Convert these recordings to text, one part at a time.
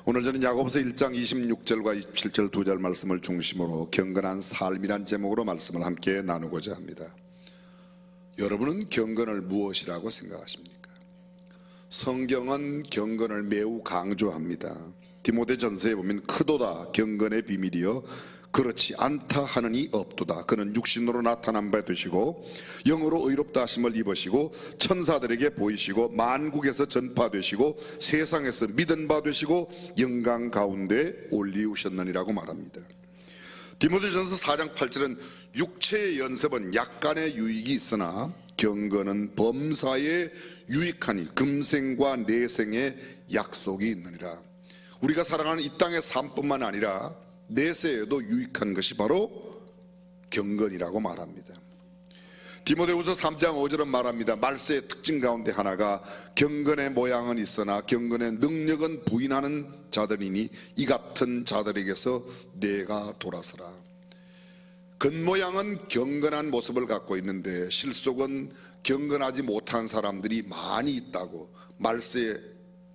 오늘 저는 야고보서 1장 26절과 27절 두 절 말씀을 중심으로 경건한 삶이란 제목으로 말씀을 함께 나누고자 합니다. 여러분은 경건을 무엇이라고 생각하십니까? 성경은 경건을 매우 강조합니다. 디모데전서에 보면 크도다 경건의 비밀이여 그렇지 않다 하는 이 없도다. 그는 육신으로 나타난 바 되시고 영으로 의롭다 하심을 입으시고 천사들에게 보이시고 만국에서 전파되시고 세상에서 믿은 바 되시고 영광 가운데 올리우셨느니라고 말합니다. 디모데전서 4장 8절은 육체의 연습은 약간의 유익이 있으나 경건은 범사에 유익하니 금생과 내생의 약속이 있느니라. 우리가 살아가는 이 땅의 삶뿐만 아니라 내세에도 유익한 것이 바로 경건이라고 말합니다. 디모데후서 3장 5절은 말합니다. 말세의 특징 가운데 하나가 경건의 모양은 있으나 경건의 능력은 부인하는 자들이니 이 같은 자들에게서 내가 돌아서라. 겉모양은 경건한 모습을 갖고 있는데 실속은 경건하지 못한 사람들이 많이 있다고, 말세의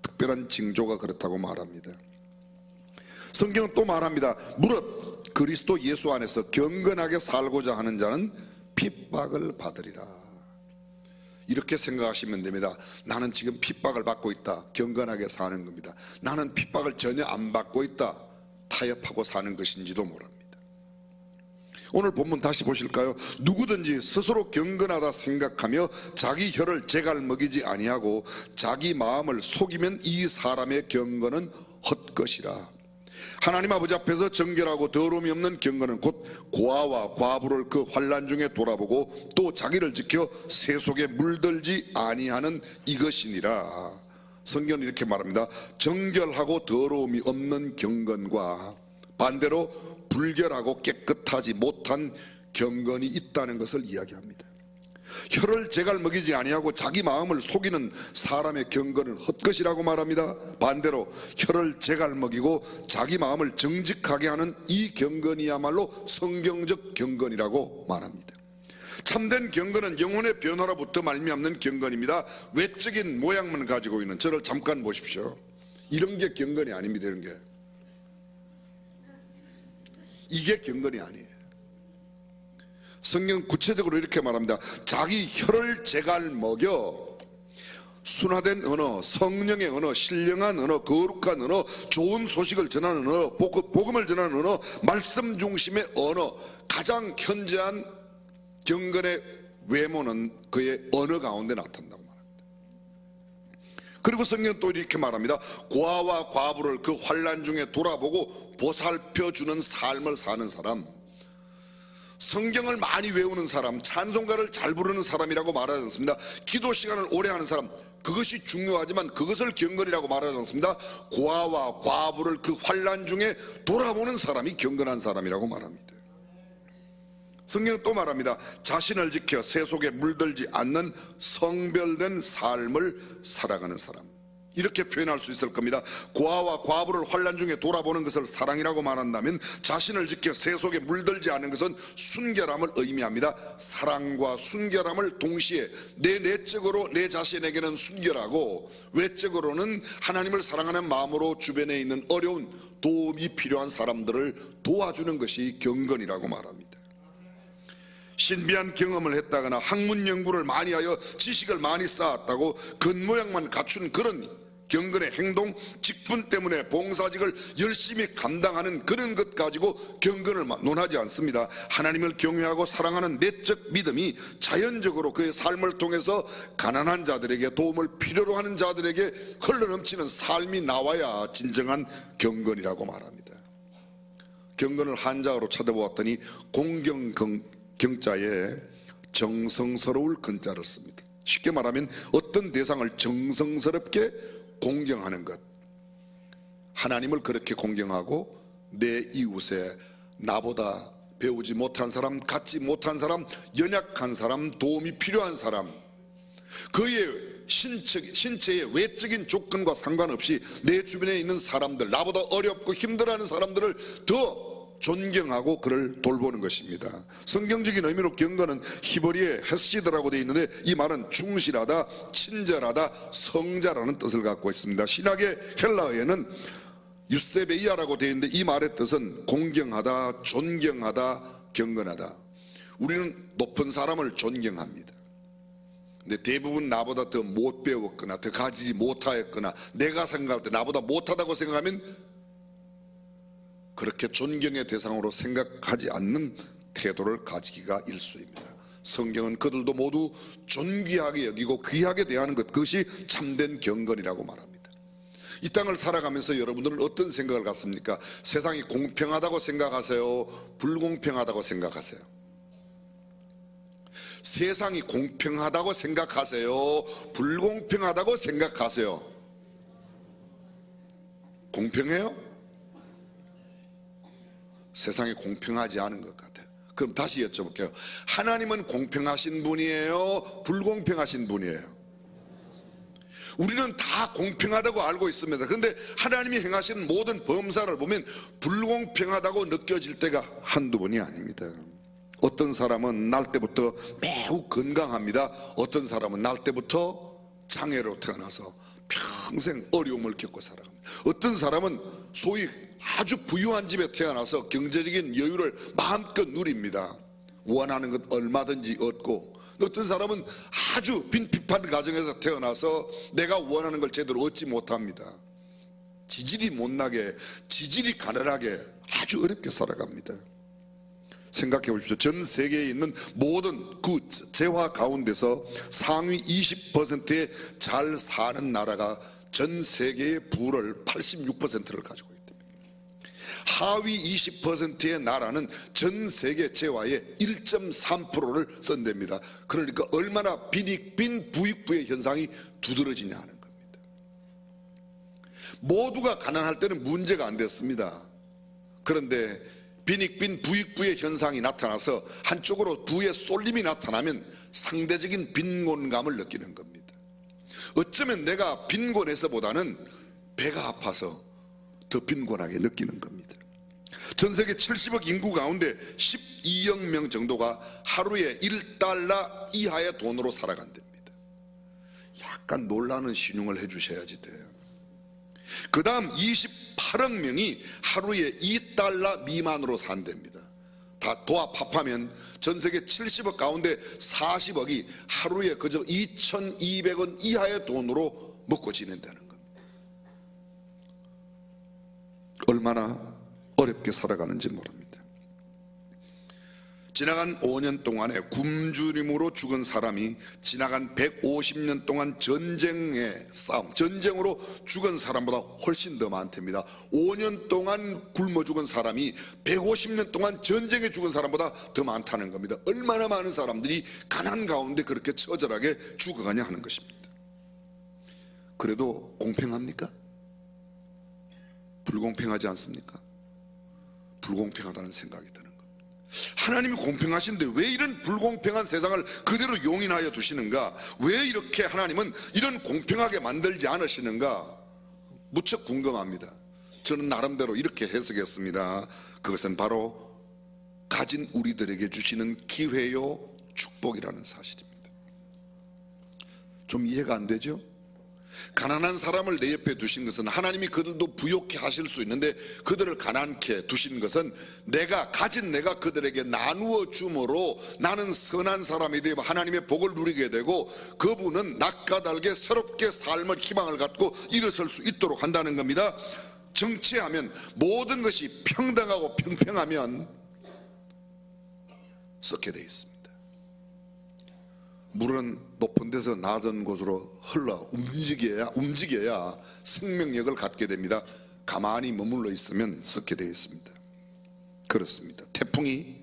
특별한 징조가 그렇다고 말합니다. 성경은 또 말합니다. 무릇 그리스도 예수 안에서 경건하게 살고자 하는 자는 핍박을 받으리라. 이렇게 생각하시면 됩니다. 나는 지금 핍박을 받고 있다. 경건하게 사는 겁니다. 나는 핍박을 전혀 안 받고 있다. 타협하고 사는 것인지도 모릅니다. 오늘 본문 다시 보실까요? 누구든지 스스로 경건하다 생각하며 자기 혀를 제갈먹이지 아니하고 자기 마음을 속이면 이 사람의 경건은 헛것이라. 하나님 아버지 앞에서 정결하고 더러움이 없는 경건은 곧 고아와 과부를 그 환난 중에 돌아보고 또 자기를 지켜 새 속에 물들지 아니하는 이것이니라. 성경은 이렇게 말합니다. 정결하고 더러움이 없는 경건과 반대로 불결하고 깨끗하지 못한 경건이 있다는 것을 이야기합니다. 혀를 제갈먹이지 아니하고 자기 마음을 속이는 사람의 경건은 헛것이라고 말합니다. 반대로 혀를 제갈먹이고 자기 마음을 정직하게 하는 이 경건이야말로 성경적 경건이라고 말합니다. 참된 경건은 영혼의 변화로부터 말미암는 경건입니다. 외적인 모양만 가지고 있는, 저를 잠깐 보십시오. 이런 게 경건이 아닙니다. 이런 게, 이게 경건이 아니에요. 성경 구체적으로 이렇게 말합니다. 자기 혀를 제갈먹여 순화된 언어, 성령의 언어, 신령한 언어, 거룩한 언어, 좋은 소식을 전하는 언어, 복음을 전하는 언어, 말씀 중심의 언어, 가장 현저한 경건의 외모는 그의 언어 가운데 나타난다고 말합니다. 그리고 성경은 또 이렇게 말합니다. 고아와 과부를 그 환난 중에 돌아보고 보살펴주는 삶을 사는 사람, 성경을 많이 외우는 사람, 찬송가를 잘 부르는 사람이라고 말하지 않습니다. 기도 시간을 오래 하는 사람, 그것이 중요하지만 그것을 경건이라고 말하지 않습니다. 고아와 과부를 그 환난 중에 돌아보는 사람이 경건한 사람이라고 말합니다. 성경은 또 말합니다. 자신을 지켜 새 속에 물들지 않는 성별된 삶을 살아가는 사람, 이렇게 표현할 수 있을 겁니다. 고아와 과부를 환난 중에 돌아보는 것을 사랑이라고 말한다면 자신을 지켜 새 속에 물들지 않은 것은 순결함을 의미합니다. 사랑과 순결함을 동시에 내 내적으로 내 자신에게는 순결하고 외적으로는 하나님을 사랑하는 마음으로 주변에 있는 어려운 도움이 필요한 사람들을 도와주는 것이 경건이라고 말합니다. 신비한 경험을 했다거나 학문 연구를 많이 하여 지식을 많이 쌓았다고 겉모양만 갖춘 그런 경건의 행동, 직분 때문에 봉사직을 열심히 감당하는 그런 것 가지고 경건을 논하지 않습니다. 하나님을 경외하고 사랑하는 내적 믿음이 자연적으로 그의 삶을 통해서 가난한 자들에게, 도움을 필요로 하는 자들에게 흘러넘치는 삶이 나와야 진정한 경건이라고 말합니다. 경건을 한자어로 찾아보았더니 공경자에 정성스러울 근자를 씁니다. 쉽게 말하면 어떤 대상을 정성스럽게 공경하는 것, 하나님을 그렇게 공경하고 내 이웃에 나보다 배우지 못한 사람, 갖지 못한 사람, 연약한 사람, 도움이 필요한 사람, 그의 신체의 외적인 조건과 상관없이 내 주변에 있는 사람들, 나보다 어렵고 힘들어하는 사람들을 더 존경하고 그를 돌보는 것입니다. 성경적인 의미로 경건은 히브리의 헤시드라고 되어 있는데 이 말은 충실하다, 친절하다, 성자라는 뜻을 갖고 있습니다. 신약의 헬라어에는 유세베이아라고 되어 있는데 이 말의 뜻은 공경하다, 존경하다, 경건하다. 우리는 높은 사람을 존경합니다. 근데 대부분 나보다 더 못 배웠거나 더 가지지 못하였거나 내가 생각할 때 나보다 못하다고 생각하면 그렇게 존경의 대상으로 생각하지 않는 태도를 가지기가 일쑤입니다. 성경은 그들도 모두 존귀하게 여기고 귀하게 대하는 것, 그것이 참된 경건이라고 말합니다. 이 땅을 살아가면서 여러분들은 어떤 생각을 갖습니까? 세상이 공평하다고 생각하세요? 불공평하다고 생각하세요? 세상이 공평하다고 생각하세요? 불공평하다고 생각하세요? 공평해요? 세상이 공평하지 않은 것 같아요. 그럼 다시 여쭤볼게요. 하나님은 공평하신 분이에요? 불공평하신 분이에요? 우리는 다 공평하다고 알고 있습니다. 그런데 하나님이 행하시는 모든 범사를 보면 불공평하다고 느껴질 때가 한두 번이 아닙니다. 어떤 사람은 날 때부터 매우 건강합니다. 어떤 사람은 날 때부터 장애로 태어나서 평생 어려움을 겪고 살아갑니다. 어떤 사람은 소위 아주 부유한 집에 태어나서 경제적인 여유를 마음껏 누립니다. 원하는 것 얼마든지 얻고, 어떤 사람은 아주 빈핍한 가정에서 태어나서 내가 원하는 걸 제대로 얻지 못합니다. 지질이 못나게, 지질이 가난하게 아주 어렵게 살아갑니다. 생각해 보십시오. 전 세계에 있는 모든 그 재화 가운데서 상위 20%에 잘 사는 나라가 전 세계의 부를 86%를 가지고 있답니다. 하위 20%의 나라는 전 세계 재화의 1.3%를 쓴답니다. 그러니까 얼마나 빈 부익부의 현상이 두드러지냐 하는 겁니다. 모두가 가난할 때는 문제가 안 됐습니다. 그런데 빈익빈 부익부의 현상이 나타나서 한쪽으로 부의 쏠림이 나타나면 상대적인 빈곤감을 느끼는 겁니다. 어쩌면 내가 빈곤해서보다는 배가 아파서 더 빈곤하게 느끼는 겁니다. 전 세계 70억 인구 가운데 12억 명 정도가 하루에 1달러 이하의 돈으로 살아간답니다. 약간 놀라는 신용을 해주셔야지 돼요. 그 다음 28억 명이 하루에 2달러 미만으로 산답니다. 다 도합합하면 전 세계 70억 가운데 40억이 하루에 그저 2,200원 이하의 돈으로 먹고 지낸다는 겁니다. 얼마나 어렵게 살아가는지 모릅니다. 지나간 5년 동안에 굶주림으로 죽은 사람이 지나간 150년 동안 전쟁의 싸움, 전쟁으로 죽은 사람보다 훨씬 더 많답니다. 5년 동안 굶어 죽은 사람이 150년 동안 전쟁에 죽은 사람보다 더 많다는 겁니다. 얼마나 많은 사람들이 가난 가운데 그렇게 처절하게 죽어가냐 하는 것입니다. 그래도 공평합니까? 불공평하지 않습니까? 불공평하다는 생각이 드는 겁니다. 하나님이 공평하신데 왜 이런 불공평한 세상을 그대로 용인하여 두시는가? 왜 이렇게 하나님은 이런 공평하게 만들지 않으시는가? 무척 궁금합니다. 저는 나름대로 이렇게 해석했습니다. 그것은 바로 가진 우리들에게 주시는 기회요 축복이라는 사실입니다. 좀 이해가 안 되죠? 가난한 사람을 내 옆에 두신 것은 하나님이 그들도 부욕해 하실 수 있는데 그들을 가난케 두신 것은 내가 그들에게 나누어 줌으로 나는 선한 사람이 되고 하나님의 복을 누리게 되고 그분은 낮과 달게 새롭게 삶을 희망을 갖고 일어설 수 있도록 한다는 겁니다. 정치하면 모든 것이 평등하고 평평하면 썩게 돼 있습니다. 물은 높은 데서 낮은 곳으로 흘러 움직여야 생명력을 갖게 됩니다. 가만히 머물러 있으면 썩게 되어 있습니다. 그렇습니다. 태풍이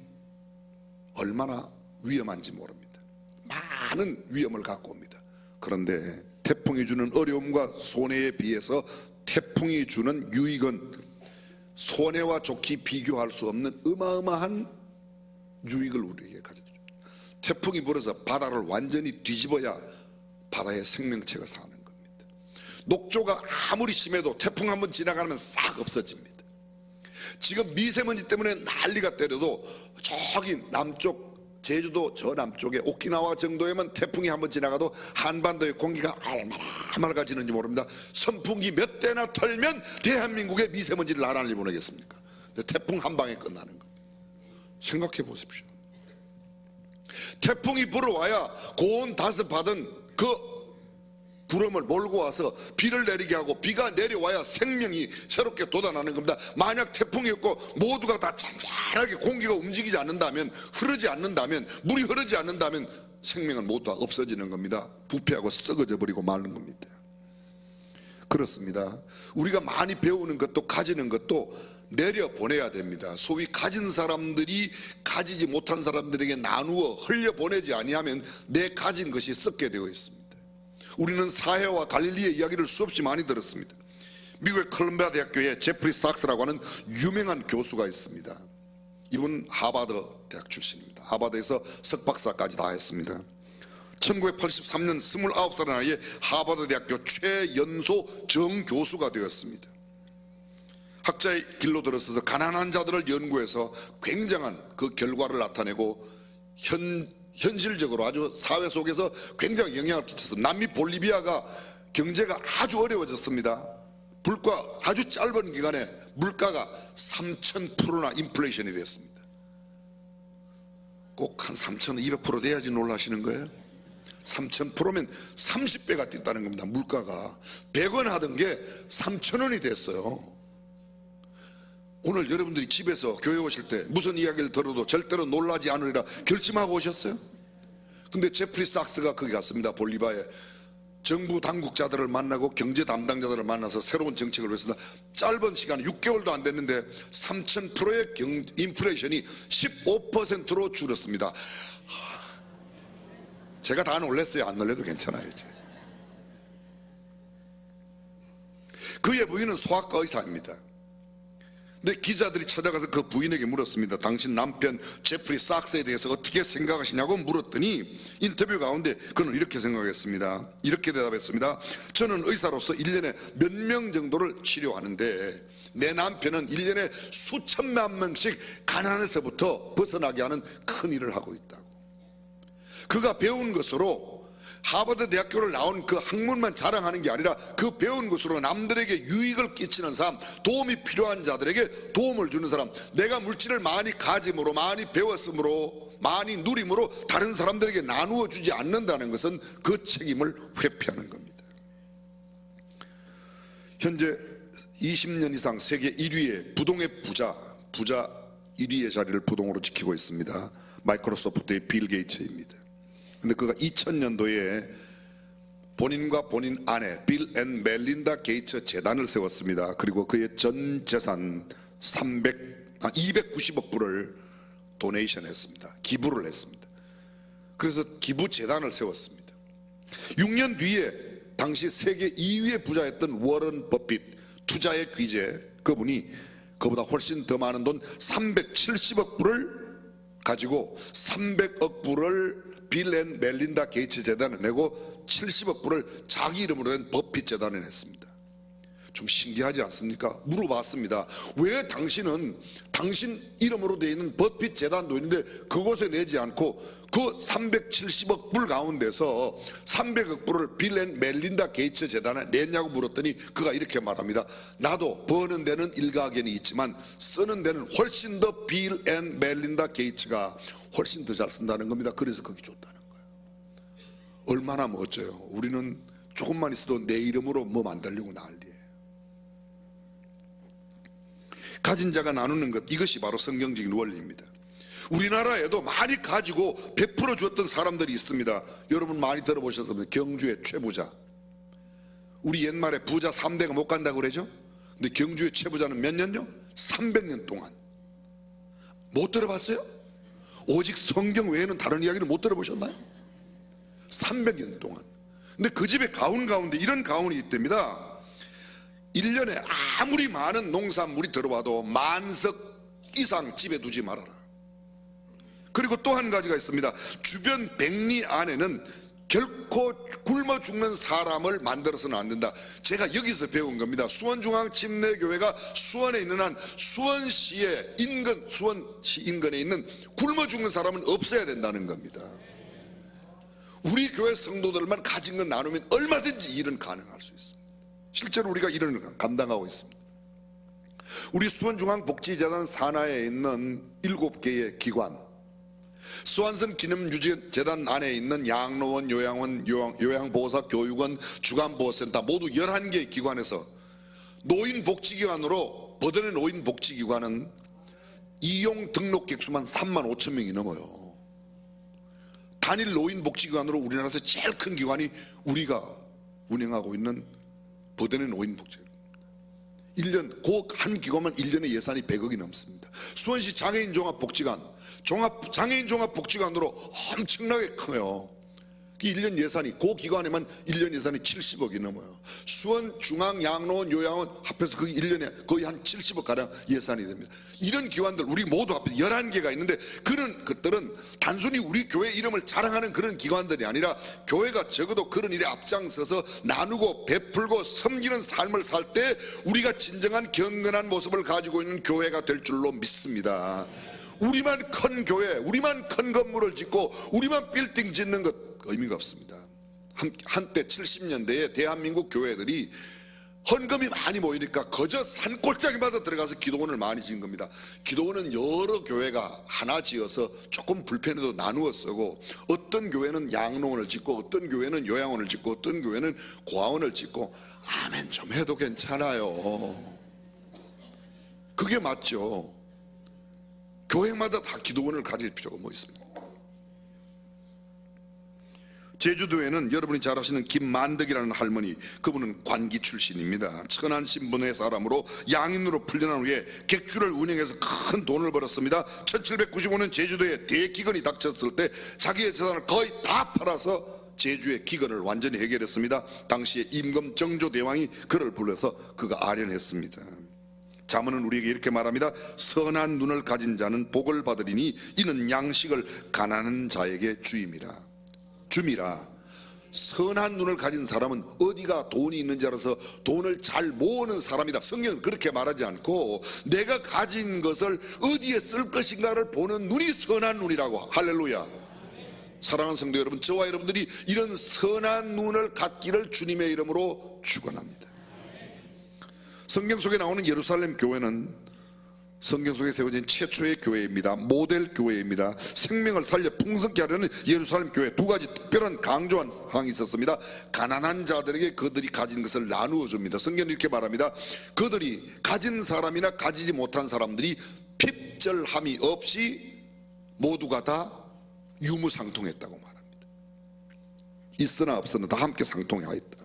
얼마나 위험한지 모릅니다. 많은 위험을 갖고 옵니다. 그런데 태풍이 주는 어려움과 손해에 비해서 태풍이 주는 유익은 손해와 좋게 비교할 수 없는 어마어마한 유익을 우리에게 가져줍니다. 태풍이 불어서 바다를 완전히 뒤집어야 바다의 생명체가 사는 겁니다. 녹조가 아무리 심해도 태풍 한번 지나가면 싹 없어집니다. 지금 미세먼지 때문에 난리가 때려도 저기 남쪽 제주도 저 남쪽에 오키나와 정도에만 태풍이 한번 지나가도 한반도의 공기가 얼마나 맑아지는지 모릅니다. 선풍기 몇 대나 털면 대한민국의 미세먼지를 나란히 보내겠습니까? 태풍 한 방에 끝나는 겁니다. 생각해 보십시오. 태풍이 불어와야 고온 다스 받은 그 구름을 몰고 와서 비를 내리게 하고, 비가 내려와야 생명이 새롭게 돋아나는 겁니다. 만약 태풍이 없고 모두가 다 잔잔하게 공기가 움직이지 않는다면, 흐르지 않는다면, 물이 흐르지 않는다면 생명은 모두 다 없어지는 겁니다. 부패하고 썩어져 버리고 마는 겁니다. 그렇습니다. 우리가 많이 배우는 것도 가지는 것도 내려보내야 됩니다. 소위 가진 사람들이 가지지 못한 사람들에게 나누어 흘려보내지 아니하면 내 가진 것이 썩게 되어 있습니다. 우리는 사해와 갈릴리의 이야기를 수없이 많이 들었습니다. 미국의 컬럼비아 대학교에 제프리 삭스라고 하는 유명한 교수가 있습니다. 이분 하버드 대학 출신입니다. 하버드에서 석박사까지 다 했습니다. 1983년 29살의 나이에 하버드 대학교 최연소 정교수가 되었습니다. 학자의 길로 들어서서 가난한 자들을 연구해서 굉장한 그 결과를 나타내고 현실적으로 아주 사회 속에서 굉장히 영향을 끼쳤습니다. 남미 볼리비아가 경제가 아주 어려워졌습니다. 불과 아주 짧은 기간에 물가가 3000%나 인플레이션이 됐습니다. 꼭 한 3200% 돼야지 놀라시는 거예요. 3000%면 30배가 뛰었다는 겁니다. 물가가 100원 하던 게 3000원이 됐어요. 오늘 여러분들이 집에서 교회 오실 때 무슨 이야기를 들어도 절대로 놀라지 않으리라 결심하고 오셨어요? 근데 제프리 삭스가 거기 갔습니다. 볼리비아에 정부 당국자들을 만나고 경제 담당자들을 만나서 새로운 정책을 했습니다. 짧은 시간 6개월도 안 됐는데 3000%의 인플레이션이 15%로 줄었습니다. 제가 다 놀랐어요. 안 놀래도 괜찮아요. 이제. 그의 부인은 소아과 의사입니다. 근데 기자들이 찾아가서 그 부인에게 물었습니다. 당신 남편 제프리 삭스에 대해서 어떻게 생각하시냐고 물었더니 인터뷰 가운데 그는 이렇게 생각했습니다. 이렇게 대답했습니다. 저는 의사로서 1년에 몇 명 정도를 치료하는데 내 남편은 1년에 수천만 명씩 가난에서부터 벗어나게 하는 큰 일을 하고 있다고. 그가 배운 것으로 하버드 대학교를 나온 그 학문만 자랑하는 게 아니라 그 배운 것으로 남들에게 유익을 끼치는 사람, 도움이 필요한 자들에게 도움을 주는 사람, 내가 물질을 많이 가짐으로, 많이 배웠으므로, 많이 누림으로 다른 사람들에게 나누어 주지 않는다는 것은 그 책임을 회피하는 겁니다. 현재 20년 이상 세계 1위의 부동의 부자 1위의 자리를 부동으로 지키고 있습니다. 마이크로소프트의 빌 게이츠입니다. 근데 그가 2000년도에 본인과 본인 아내 빌 앤 멜린다 게이츠 재단을 세웠습니다. 그리고 그의 전 재산 290억 불을 도네이션 했습니다. 기부를 했습니다. 그래서 기부 재단을 세웠습니다. 6년 뒤에 당시 세계 2위의 부자였던 워런 버핏, 투자의 귀재, 그분이 그보다 훨씬 더 많은 돈 370억 불을 가지고 300억 불을 빌 앤 멜린다 게이츠 재단에 내고 70억 불을 자기 이름으로 된 버핏 재단에 냈습니다. 좀 신기하지 않습니까? 물어봤습니다. 왜 당신은 당신 이름으로 되어 있는 버핏 재단도 있는데 그곳에 내지 않고 그 370억 불 가운데서 300억 불을 빌 앤 멜린다 게이츠 재단에 냈냐고 물었더니 그가 이렇게 말합니다. 나도 버는 데는 일가견이 있지만 쓰는 데는 훨씬 더 빌 앤 멜린다 게이츠가 훨씬 더 잘 쓴다는 겁니다. 그래서 거기 줬다는 거예요. 얼마나 멋져요. 우리는 조금만 있어도 내 이름으로 뭐 만들려고 난리예요. 가진 자가 나누는 것, 이것이 바로 성경적인 원리입니다. 우리나라에도 많이 가지고 베풀어 주었던 사람들이 있습니다. 여러분 많이 들어보셨습니다. 경주의 최부자. 우리 옛말에 부자 3대가 못 간다고 그러죠. 근데 경주의 최부자는 몇 년요? 300년 동안. 못 들어봤어요? 오직 성경 외에는 다른 이야기를 못 들어보셨나요? 300년 동안. 근데 그 집의 가훈 가운데 이런 가훈이 있답니다. 1년에 아무리 많은 농산물이 들어와도 만석 이상 집에 두지 말아라. 그리고 또 한 가지가 있습니다. 주변 백리 안에는 결코 굶어 죽는 사람을 만들어서는 안 된다. 제가 여기서 배운 겁니다. 수원중앙침례교회가 수원에 있는 한 수원시의 인근, 수원시 인근에 있는 굶어 죽는 사람은 없어야 된다는 겁니다. 우리 교회 성도들만 가진 건 나누면 얼마든지 일은 가능할 수 있습니다. 실제로 우리가 일을 감당하고 있습니다. 우리 수원중앙복지재단 산하에 있는 7개의 기관, 수완선 기념유지재단 안에 있는 양로원, 요양원, 요양보호사, 교육원, 주간보호센터 모두 11개의 기관에서 노인복지기관으로 버드네 노인복지기관은 이용 등록객 수만 3만 5천 명이 넘어요. 단일 노인복지기관으로 우리나라에서 제일 큰 기관이 우리가 운영하고 있는 버드네 노인복지기관. 1년, 그 한 기관만 1년에 예산이 100억이 넘습니다. 수원시 장애인 종합복지관, 장애인 종합복지관으로 엄청나게 커요. 1년 예산이, 그 기관에만 1년 예산이 70억이 넘어요. 수원 중앙 양로원 요양원 합해서 그게 1년에 거의 한 70억 가량 예산이 됩니다. 이런 기관들 우리 모두 합해 11개가 있는데, 그런 것들은 단순히 우리 교회 이름을 자랑하는 그런 기관들이 아니라 교회가 적어도 그런 일에 앞장서서 나누고 베풀고 섬기는 삶을 살 때 우리가 진정한 경건한 모습을 가지고 있는 교회가 될 줄로 믿습니다. 우리만 큰 교회, 우리만 큰 건물을 짓고 우리만 빌딩 짓는 것 의미가 없습니다. 한때 70년대에 대한민국 교회들이 헌금이 많이 모이니까 거저 산골짜기마다 들어가서 기도원을 많이 지은 겁니다. 기도원은 여러 교회가 하나 지어서 조금 불편해도 나누어 쓰고, 어떤 교회는 양로원을 짓고 어떤 교회는 요양원을 짓고 어떤 교회는 고아원을 짓고, 아멘 좀 해도 괜찮아요. 그게 맞죠. 교회마다 다 기도원을 가질 필요가 뭐 있습니까? 제주도에는 여러분이 잘 아시는 김만덕이라는 할머니, 그분은 관기 출신입니다. 천안 신분의 사람으로 양인으로 풀려난 후에 객주를 운영해서 큰 돈을 벌었습니다. 1795년 제주도에 대기근이 닥쳤을 때 자기의 재산을 거의 다 팔아서 제주의 기근을 완전히 해결했습니다. 당시에 임금 정조대왕이 그를 불러서 그가 아련했습니다. 자문은 우리에게 이렇게 말합니다. 선한 눈을 가진 자는 복을 받으리니 이는 양식을 가난한 자에게 주임이라. 줌이라. 선한 눈을 가진 사람은 어디가 돈이 있는지 알아서 돈을 잘 모으는 사람이다. 성경은 그렇게 말하지 않고 내가 가진 것을 어디에 쓸 것인가를 보는 눈이 선한 눈이라고. 할렐루야. 사랑하는 성도 여러분, 저와 여러분들이 이런 선한 눈을 갖기를 주님의 이름으로 축원합니다. 성경 속에 나오는 예루살렘 교회는 성경 속에 세워진 최초의 교회입니다. 모델 교회입니다. 생명을 살려 풍성케 하려는 예루살렘 교회, 두 가지 특별한 강조한 사항이 있었습니다. 가난한 자들에게 그들이 가진 것을 나누어 줍니다. 성경은 이렇게 말합니다. 그들이 가진 사람이나 가지지 못한 사람들이 핍절함이 없이 모두가 다 유무상통했다고 말합니다. 있으나 없으나 다 함께 상통하여 있다.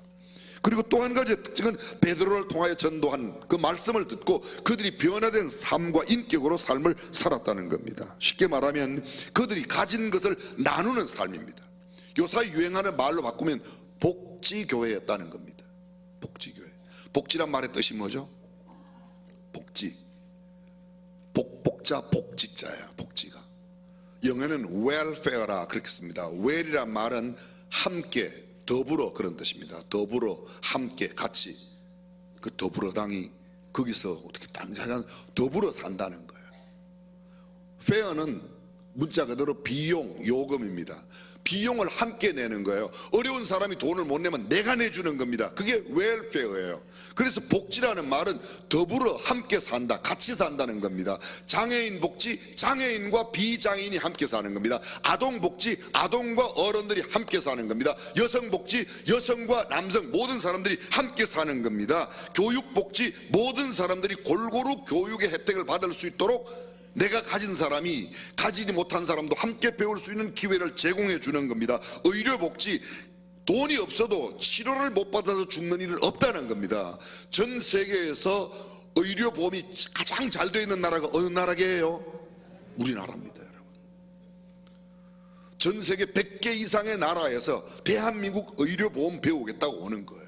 그리고 또 한 가지 특징은 베드로를 통하여 전도한 그 말씀을 듣고 그들이 변화된 삶과 인격으로 삶을 살았다는 겁니다. 쉽게 말하면 그들이 가진 것을 나누는 삶입니다. 요사이 유행하는 말로 바꾸면 복지교회였다는 겁니다. 복지교회. 복지란 말의 뜻이 뭐죠? 복지. 복자 복지자야. 복지가 영어는 welfare라 그렇게 씁니다. well이란 말은 함께, 더불어 그런 뜻입니다. 더불어, 함께, 같이. 그 더불어당이 거기서 어떻게 당장 더불어 산다는 거예요. fair는 문자 그대로 비용, 요금입니다. 비용을 함께 내는 거예요. 어려운 사람이 돈을 못 내면 내가 내주는 겁니다. 그게 웰페어예요. 그래서 복지라는 말은 더불어 함께 산다, 같이 산다는 겁니다. 장애인 복지, 장애인과 비장애인이 함께 사는 겁니다. 아동 복지, 아동과 어른들이 함께 사는 겁니다. 여성 복지, 여성과 남성 모든 사람들이 함께 사는 겁니다. 교육 복지, 모든 사람들이 골고루 교육의 혜택을 받을 수 있도록 내가 가진 사람이 가지지 못한 사람도 함께 배울 수 있는 기회를 제공해 주는 겁니다. 의료복지, 돈이 없어도 치료를 못 받아서 죽는 일은 없다는 겁니다. 전 세계에서 의료보험이 가장 잘 되어 있는 나라가 어느 나라게요? 우리나라입니다. 여러분. 전 세계 100개 이상의 나라에서 대한민국 의료보험 배우겠다고 오는 거예요.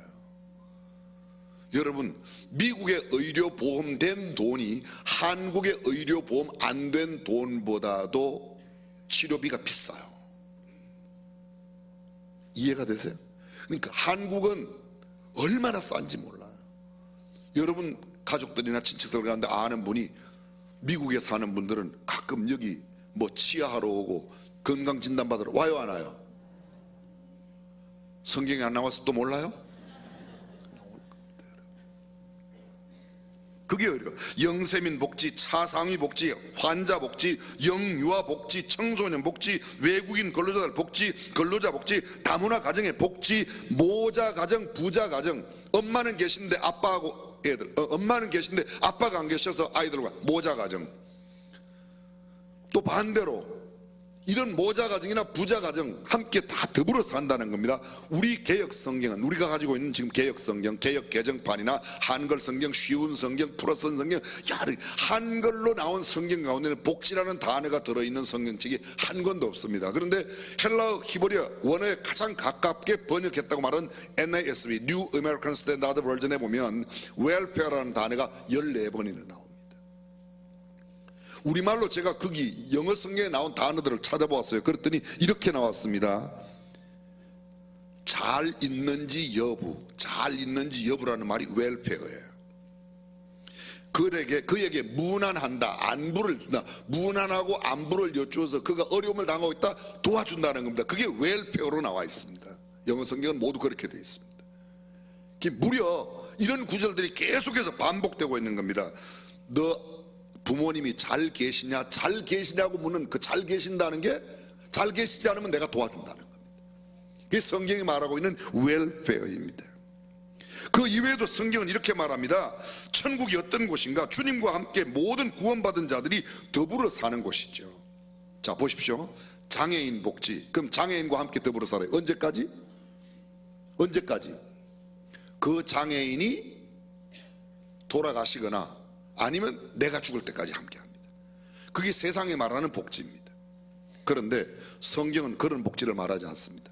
여러분, 미국의 의료보험 된 돈이 한국의 의료보험 안 된 돈보다도 치료비가 비싸요. 이해가 되세요? 그러니까 한국은 얼마나 싼지 몰라요. 여러분 가족들이나 친척들 가는데 아는 분이 미국에 사는 분들은 가끔 여기 뭐 치아하러 오고 건강진단 받으러 와요, 안 와요? 성경에 안 나와서 또 몰라요? 그게 영세민 복지, 차상위 복지, 환자 복지, 영유아 복지, 청소년 복지, 외국인 근로자들 복지, 근로자 복지, 다문화 가정의 복지, 모자 가정, 부자 가정. 엄마는 계신데 아빠하고 애들, 엄마는 계신데 아빠가 안 계셔서 아이들과 모자 가정. 또 반대로 이런 모자 가정이나 부자 가정 함께 다 더불어 산다는 겁니다. 우리 개혁 성경은, 우리가 가지고 있는 지금 개혁 성경, 개혁 개정판이나 한글 성경, 쉬운 성경, 풀어서 성경, 한글로 나온 성경 가운데는 복지라는 단어가 들어있는 성경책이 한 권도 없습니다. 그런데 헬라어, 히브리어 원어에 가장 가깝게 번역했다고 말한 NASB, New American Standard Version에 보면 웰페어라는 단어가 14번이나 나옵니다. 우리말로 제가 거기 영어 성경에 나온 단어들을 찾아보았어요. 그랬더니 이렇게 나왔습니다. 잘 있는지 여부, 잘 있는지 여부라는 말이 웰페어예요. 그에게 무난한다, 안부를 준다, 무난하고 안부를 여쭈어서 그가 어려움을 당하고 있다 도와준다는 겁니다. 그게 웰페어로 나와 있습니다. 영어 성경은 모두 그렇게 되어 있습니다. 무려 이런 구절들이 계속해서 반복되고 있는 겁니다. 너 부모님이 잘 계시냐, 잘 계시냐고 묻는 그 잘 계신다는 게 잘 계시지 않으면 내가 도와준다는 겁니다. 그게 성경이 말하고 있는 웰페어입니다. 그 이외에도 성경은 이렇게 말합니다. 천국이 어떤 곳인가? 주님과 함께 모든 구원받은 자들이 더불어 사는 곳이죠. 자, 보십시오. 장애인 복지. 그럼 장애인과 함께 더불어 살아요. 언제까지? 언제까지? 그 장애인이 돌아가시거나 아니면 내가 죽을 때까지 함께합니다. 그게 세상에 말하는 복지입니다. 그런데 성경은 그런 복지를 말하지 않습니다.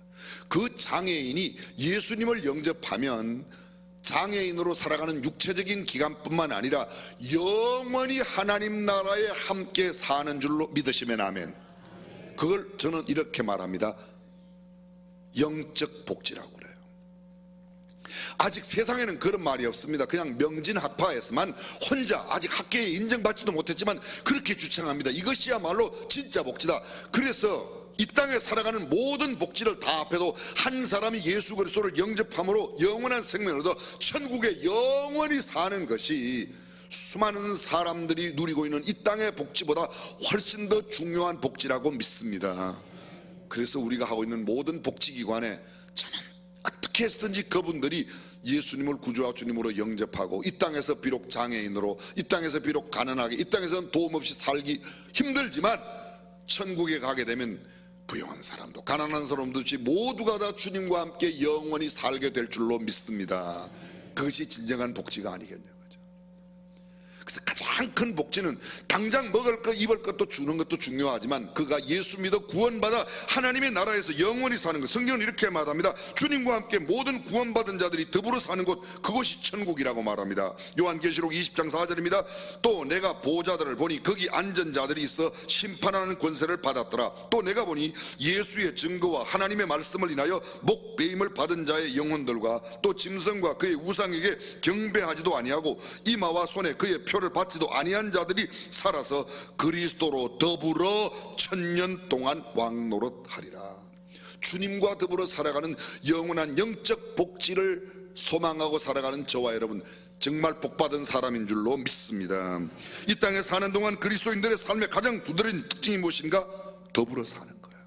그 장애인이 예수님을 영접하면 장애인으로 살아가는 육체적인 기간뿐만 아니라 영원히 하나님 나라에 함께 사는 줄로 믿으시면 아멘. 그걸 저는 이렇게 말합니다. 영적 복지라고 그래요. 아직 세상에는 그런 말이 없습니다. 그냥 명진학파에서만 혼자 아직 학계에 인정받지도 못했지만 그렇게 주창합니다. 이것이야말로 진짜 복지다. 그래서 이 땅에 살아가는 모든 복지를 다 합해도 한 사람이 예수 그리스도를 영접함으로 영원한 생명을 얻어 천국에 영원히 사는 것이 수많은 사람들이 누리고 있는 이 땅의 복지보다 훨씬 더 중요한 복지라고 믿습니다. 그래서 우리가 하고 있는 모든 복지기관에 저는 어떻게 해서든지 그분들이 예수님을 구주와 주님으로 영접하고 이 땅에서 비록 장애인으로, 이 땅에서 비록 가난하게, 이 땅에서는 도움 없이 살기 힘들지만 천국에 가게 되면 부유한 사람도 가난한 사람도 없이 모두가 다 주님과 함께 영원히 살게 될 줄로 믿습니다. 그것이 진정한 복지가 아니겠냐. 그래서 가장 큰 복지는 당장 먹을 것, 입을 것도 주는 것도 중요하지만 그가 예수 믿어 구원받아 하나님의 나라에서 영원히 사는 것. 성경은 이렇게 말합니다. 주님과 함께 모든 구원받은 자들이 더불어 사는 곳, 그것이 천국이라고 말합니다. 요한계시록 20장 4절입니다. 또 내가 보좌들을 보니 거기 앉은 자들이 있어 심판하는 권세를 받았더라. 또 내가 보니 예수의 증거와 하나님의 말씀을 인하여 목배임을 받은 자의 영혼들과 또 짐승과 그의 우상에게 경배하지도 아니하고 이마와 손에 그의 표를 받지도 아니한 자들이 살아서 그리스도로 더불어 천년 동안 왕노릇하리라. 주님과 더불어 살아가는 영원한 영적 복지를 소망하고 살아가는 저와 여러분, 정말 복받은 사람인 줄로 믿습니다. 이 땅에 사는 동안 그리스도인들의 삶의 가장 두드러진 특징이 무엇인가? 더불어 사는 거예요.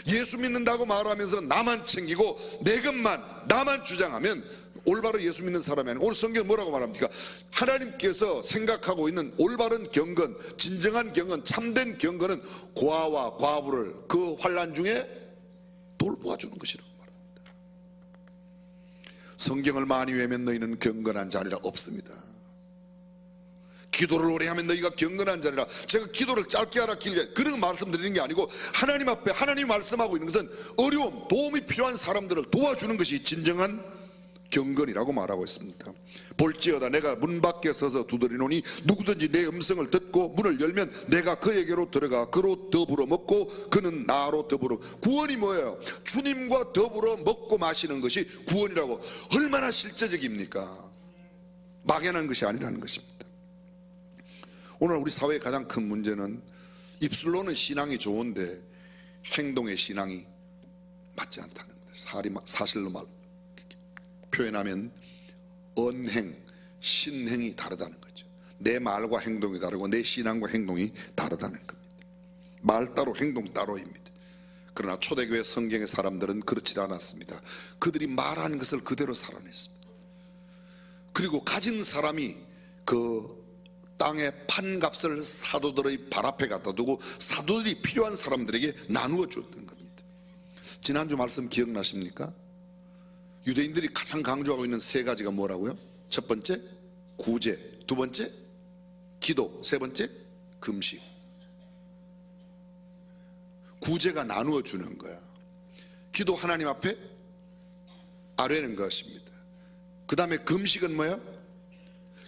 예수 믿는다고 말하면서 나만 챙기고 내 것만, 나만 주장하면 올바로 예수 믿는 사람이 아니고, 오늘 성경은 뭐라고 말합니까? 하나님께서 생각하고 있는 올바른 경건, 진정한 경건, 참된 경건은 고아와 과부를 그 환난 중에 돌보아주는 것이라고 말합니다. 성경을 많이 외면 너희는 경건한 자니라 없습니다. 기도를 오래 하면 너희가 경건한 자니라. 제가 기도를 짧게 하라 길게 그런 말씀드리는 게 아니고, 하나님 앞에 하나님이 말씀하고 있는 것은 어려움, 도움이 필요한 사람들을 도와주는 것이 진정한 경건이라고 말하고 있습니다. 볼지어다 내가 문 밖에 서서 두드리노니 누구든지 내 음성을 듣고 문을 열면 내가 그에게로 들어가 그로 더불어 먹고 그는 나로 더불어. 구원이 뭐예요? 주님과 더불어 먹고 마시는 것이 구원이라고. 얼마나 실제적입니까? 막연한 것이 아니라는 것입니다. 오늘 우리 사회의 가장 큰 문제는 입술로는 신앙이 좋은데 행동의 신앙이 맞지 않다는 거예요. 사실로 말 표현하면 언행, 신행이 다르다는 거죠. 내 말과 행동이 다르고 내 신앙과 행동이 다르다는 겁니다. 말 따로 행동 따로입니다. 그러나 초대교회 성경의 사람들은 그렇지 않았습니다. 그들이 말하는 것을 그대로 살아냈습니다. 그리고 가진 사람이 그 땅의 판값을 사도들의 발 앞에 갖다 두고 사도들이 필요한 사람들에게 나누어 줬던 겁니다. 지난주 말씀 기억나십니까? 유대인들이 가장 강조하고 있는 세 가지가 뭐라고요? 첫 번째 구제, 두 번째 기도, 세 번째 금식. 구제가 나누어 주는 거야. 기도 하나님 앞에 아뢰는 것입니다. 그 다음에 금식은 뭐야?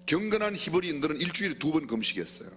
경건한 히브리인들은 일주일에 2번 금식했어요.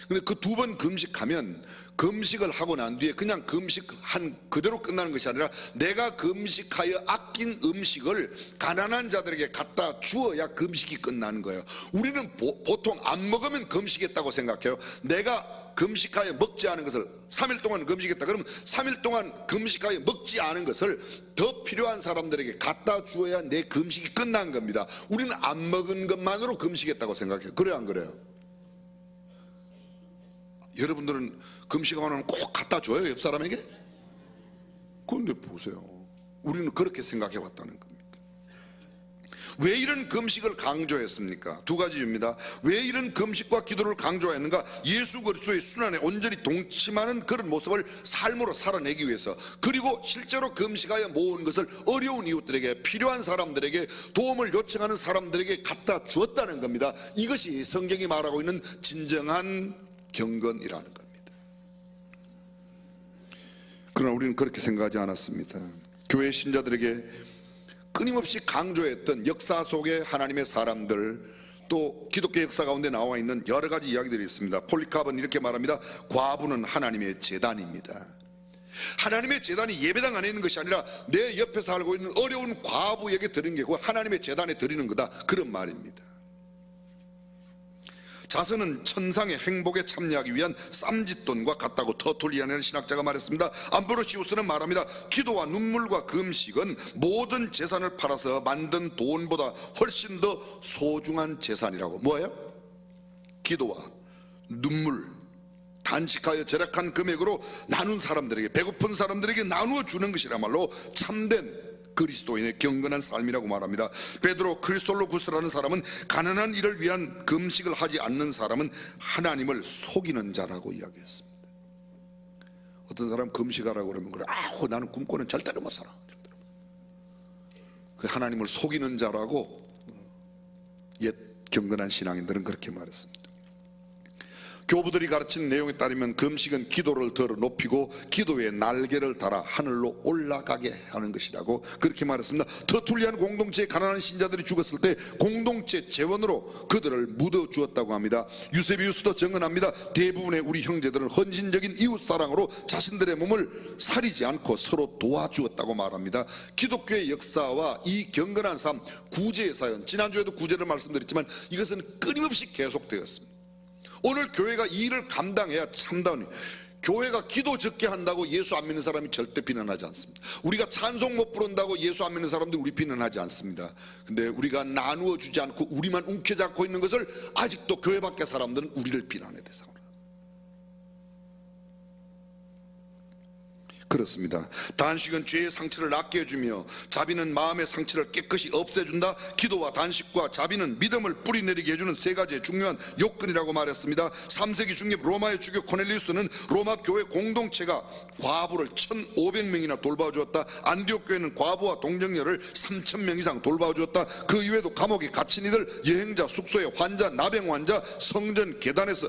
근데 그 2번 금식하면 금식을 하고 난 뒤에 그냥 금식한 그대로 끝나는 것이 아니라 내가 금식하여 아낀 음식을 가난한 자들에게 갖다 주어야 금식이 끝나는 거예요. 우리는 보통 안 먹으면 금식했다고 생각해요. 내가 금식하여 먹지 않은 것을 3일 동안 금식했다 그러면 3일 동안 금식하여 먹지 않은 것을 더 필요한 사람들에게 갖다 주어야 내 금식이 끝난 겁니다. 우리는 안 먹은 것만으로 금식했다고 생각해요. 그래요 안 그래요? 여러분들은 금식하고 나면 꼭 갖다 줘요 옆 사람에게? 그런데 보세요, 우리는 그렇게 생각해 왔다는 겁니다. 왜 이런 금식을 강조했습니까? 두 가지 이유입니다. 왜 이런 금식과 기도를 강조했는가? 예수 그리스도의 순환에 온전히 동침하는 그런 모습을 삶으로 살아내기 위해서, 그리고 실제로 금식하여 모은 것을 어려운 이웃들에게, 필요한 사람들에게, 도움을 요청하는 사람들에게 갖다 주었다는 겁니다. 이것이 성경이 말하고 있는 진정한 경건이라는 겁니다. 그러나 우리는 그렇게 생각하지 않았습니다. 교회 신자들에게 끊임없이 강조했던 역사 속에 하나님의 사람들, 또 기독교 역사 가운데 나와 있는 여러 가지 이야기들이 있습니다. 폴리카브는 이렇게 말합니다. 과부는 하나님의 제단입니다. 하나님의 제단이 예배당 안에 있는 것이 아니라 내 옆에 살고 있는 어려운 과부에게 드리는 게 그 하나님의 제단에 드리는 거다, 그런 말입니다. 자선은 천상의 행복에 참여하기 위한 쌈짓돈과 같다고 터툴리안이라는 신학자가 말했습니다. 암브로시우스는 말합니다. 기도와 눈물과 금식은 모든 재산을 팔아서 만든 돈보다 훨씬 더 소중한 재산이라고. 뭐예요? 기도와 눈물, 단식하여 절약한 금액으로 나눈 사람들에게, 배고픈 사람들에게 나누어 주는 것이라말로 참된 그리스도인의 경건한 삶이라고 말합니다. 베드로, 그리스도로 구슬하는 사람은, 가난한 이를 위한 금식을 하지 않는 사람은 하나님을 속이는 자라고 이야기했습니다. 어떤 사람 금식하라고 그러면 그래, 나는 굶고는 절대로 못 살아. 그 하나님을 속이는 자라고 옛 경건한 신앙인들은 그렇게 말했습니다. 교부들이 가르치는 내용에 따르면 금식은 기도를 더 높이고 기도에 날개를 달아 하늘로 올라가게 하는 것이라고 그렇게 말했습니다. 터툴리안 공동체의 가난한 신자들이 죽었을 때 공동체 재원으로 그들을 묻어 주었다고 합니다. 유세비우스도 증언합니다. 대부분의 우리 형제들은 헌신적인 이웃사랑으로 자신들의 몸을 사리지 않고 서로 도와주었다고 말합니다. 기독교의 역사와 이 경건한 삶, 구제의 사연, 지난주에도 구제를 말씀드렸지만 이것은 끊임없이 계속되었습니다. 오늘 교회가 이 일을 감당해야 참다운, 교회가 기도 적게 한다고 예수 안 믿는 사람이 절대 비난하지 않습니다. 우리가 찬송 못 부른다고 예수 안 믿는 사람들이 우리 비난하지 않습니다. 근데 우리가 나누어 주지 않고 우리만 움켜잡고 있는 것을 아직도 교회 밖의 사람들은 우리를 비난의 대상으로. 그렇습니다. 단식은 죄의 상처를 낫게 해주며 자비는 마음의 상처를 깨끗이 없애준다. 기도와 단식과 자비는 믿음을 뿌리내리게 해주는 세 가지의 중요한 요건이라고 말했습니다. 3세기 중립 로마의 주교 코넬리우스는 로마 교회 공동체가 과부를 1,500명이나 돌봐주었다. 안디옥 교회는 과부와 동정녀를 3,000명 이상 돌봐주었다. 그 이외에도 감옥에 갇힌 이들, 여행자, 숙소에 환자, 나병 환자, 성전 계단에서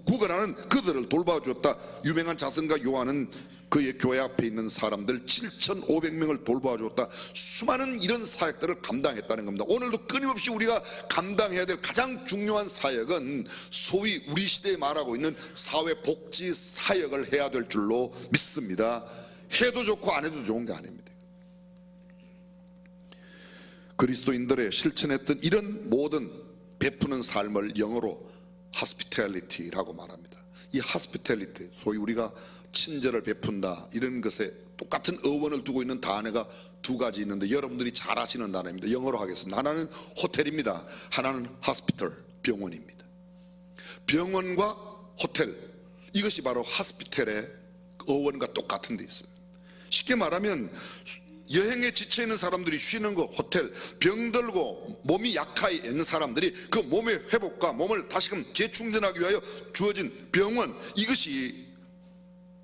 구걸하는 그들을 돌봐주었다. 유명한 자선가 요한은 그의 교회 앞에 있는 사람들 7,500명을 돌봐주었다. 수많은 이런 사역들을 감당했다는 겁니다. 오늘도 끊임없이 우리가 감당해야 될 가장 중요한 사역은 소위 우리 시대에 말하고 있는 사회복지 사역을 해야 될 줄로 믿습니다. 해도 좋고 안 해도 좋은 게 아닙니다. 그리스도인들의 실천했던 이런 모든 베푸는 삶을 영어로 hospitality라고 말합니다. 이 hospitality, 소위 우리가 친절을 베푼다 이런 것에 똑같은 어원을 두고 있는 단어가 두 가지 있는데 여러분들이 잘 아시는 단어입니다. 영어로 하겠습니다. 하나는 호텔입니다. 하나는 hospital, 병원입니다. 병원과 호텔, 이것이 바로 hospital의 어원과 똑같은 데 있습니다. 쉽게 말하면 여행에 지쳐있는 사람들이 쉬는 곳 호텔, 병들고 몸이 약해 있는 사람들이 그 몸의 회복과 몸을 다시금 재충전하기 위하여 주어진 병원, 이것이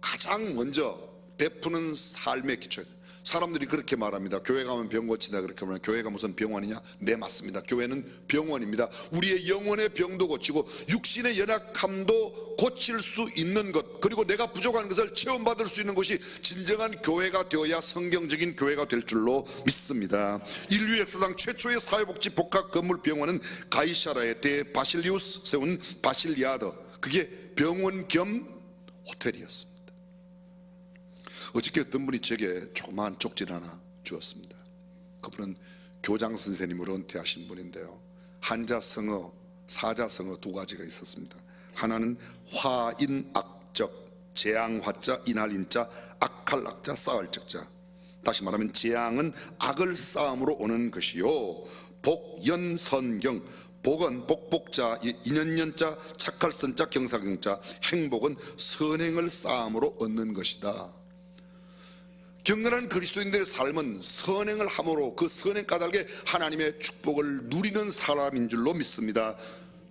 가장 먼저 베푸는 삶의 기초예요. 사람들이 그렇게 말합니다. 교회 가면 병 고친다 그렇게 말하면 교회가 무슨 병원이냐? 네, 맞습니다. 교회는 병원입니다. 우리의 영혼의 병도 고치고 육신의 연약함도 고칠 수 있는 것, 그리고 내가 부족한 것을 체험받을 수 있는 것이 진정한 교회가 되어야 성경적인 교회가 될 줄로 믿습니다. 인류 역사상 최초의 사회복지 복합 건물 병원은 가이사라의 대바실리우스 세운 바실리아드, 그게 병원 겸 호텔이었습니다. 어저께 어떤 분이 제게 조그마한 쪽지를 하나 주었습니다. 그분은 교장 선생님으로 은퇴하신 분인데요, 한자성어, 사자성어 두 가지가 있었습니다. 하나는 화인악적, 재앙화자, 인할인자, 악할악자, 쌓을적자. 다시 말하면 재앙은 악을 쌓음으로 오는 것이요, 복연선경, 복은 복복자, 인연연자, 착할선자, 경사경자, 행복은 선행을 쌓음으로 얻는 것이다. 경건한 그리스도인들의 삶은 선행을 함으로 그 선행 까닭에 하나님의 축복을 누리는 사람인 줄로 믿습니다.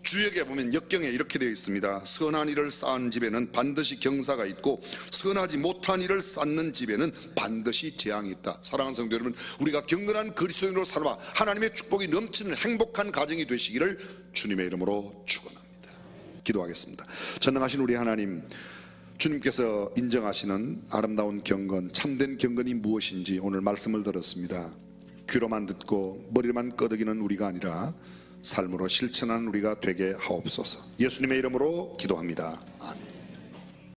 주역에 보면 역경에 이렇게 되어 있습니다. 선한 일을 쌓은 집에는 반드시 경사가 있고 선하지 못한 일을 쌓는 집에는 반드시 재앙이 있다. 사랑하는 성도 여러분, 우리가 경건한 그리스도인으로 살아 하나님의 축복이 넘치는 행복한 가정이 되시기를 주님의 이름으로 축원합니다. 기도하겠습니다. 전능하신 우리 하나님, 주님께서 인정하시는 아름다운 경건, 참된 경건이 무엇인지 오늘 말씀을 들었습니다. 귀로만 듣고 머리만 끄덕이는 우리가 아니라 삶으로 실천하는 우리가 되게 하옵소서. 예수님의 이름으로 기도합니다. 아멘.